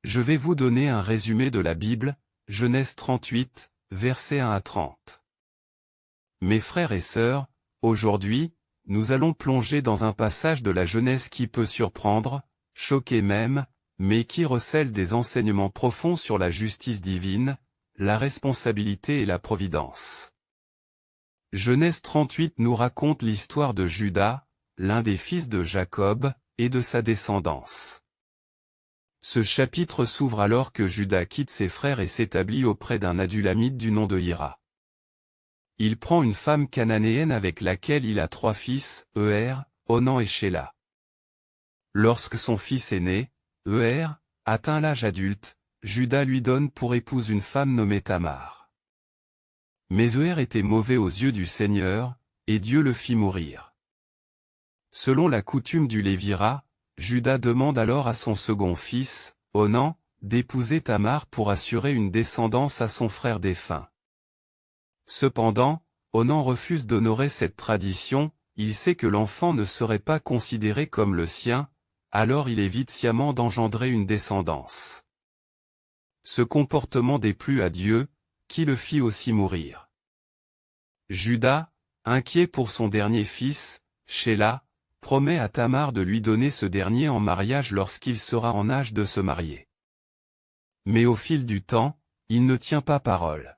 Je vais vous donner un résumé de la Bible, Genèse 38, versets 1 à 30. Mes frères et sœurs, aujourd'hui, nous allons plonger dans un passage de la Genèse qui peut surprendre, choquer même, mais qui recèle des enseignements profonds sur la justice divine, la responsabilité et la providence. Genèse 38 nous raconte l'histoire de Juda, l'un des fils de Jacob, et de sa descendance. Ce chapitre s'ouvre alors que Juda quitte ses frères et s'établit auprès d'un Adullamite du nom de Hira. Il prend une femme cananéenne avec laquelle il a 3 fils, Onan et Shéla. Lorsque son fils est né, atteint l'âge adulte, Juda lui donne pour épouse une femme nommée Tamar. Mais était mauvais aux yeux du Seigneur, et Dieu le fit mourir. Selon la coutume du Lévira, Juda demande alors à son second fils, Onan, d'épouser Tamar pour assurer une descendance à son frère défunt. Cependant, Onan refuse d'honorer cette tradition, il sait que l'enfant ne serait pas considéré comme le sien, alors il évite sciemment d'engendrer une descendance. Ce comportement déplut à Dieu, qui le fit aussi mourir. Juda, inquiet pour son dernier fils, Shéla, promet à Tamar de lui donner ce dernier en mariage lorsqu'il sera en âge de se marier. Mais au fil du temps, il ne tient pas parole.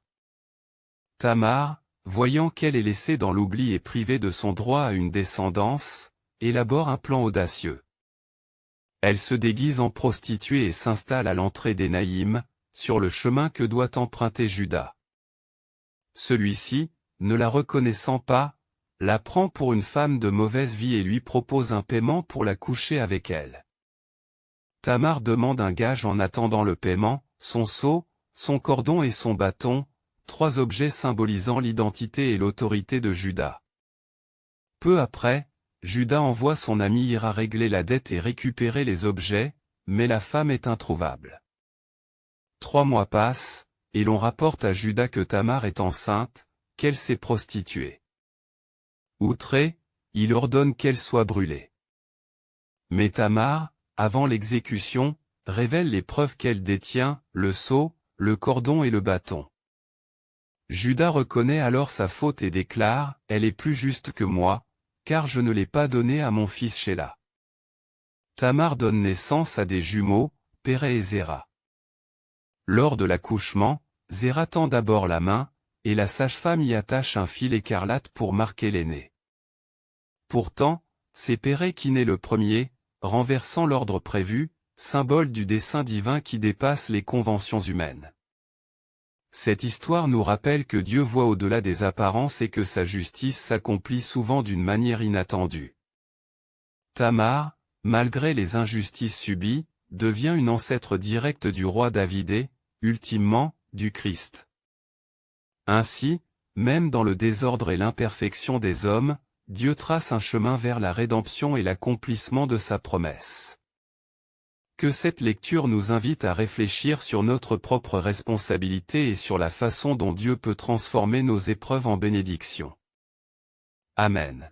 Tamar, voyant qu'elle est laissée dans l'oubli et privée de son droit à une descendance, élabore un plan audacieux. Elle se déguise en prostituée et s'installe à l'entrée d'Énaïm, sur le chemin que doit emprunter Juda. Celui-ci, ne la reconnaissant pas, la prend pour une femme de mauvaise vie et lui propose un paiement pour la coucher avec elle. Tamar demande un gage en attendant le paiement, son sceau, son cordon et son bâton, 3 objets symbolisant l'identité et l'autorité de Juda. Peu après, Juda envoie son ami Hira régler la dette et récupérer les objets, mais la femme est introuvable. 3 mois passent, et l'on rapporte à Juda que Tamar est enceinte, qu'elle s'est prostituée. Outré, il ordonne qu'elle soit brûlée. Mais Tamar, avant l'exécution, révèle les preuves qu'elle détient, le sceau, le cordon et le bâton. Juda reconnaît alors sa faute et déclare, « Elle est plus juste que moi, car je ne l'ai pas donnée à mon fils Shéla. » Tamar donne naissance à des jumeaux, Péré et Zéra. Lors de l'accouchement, Zéra tend d'abord la main, et la sage-femme y attache un fil écarlate pour marquer l'aîné. Pourtant, c'est Péré qui naît le premier, renversant l'ordre prévu, symbole du dessein divin qui dépasse les conventions humaines. Cette histoire nous rappelle que Dieu voit au-delà des apparences et que sa justice s'accomplit souvent d'une manière inattendue. Tamar, malgré les injustices subies, devient une ancêtre directe du roi David et, ultimement, du Christ. Ainsi, même dans le désordre et l'imperfection des hommes, Dieu trace un chemin vers la rédemption et l'accomplissement de sa promesse. Que cette lecture nous invite à réfléchir sur notre propre responsabilité et sur la façon dont Dieu peut transformer nos épreuves en bénédictions. Amen.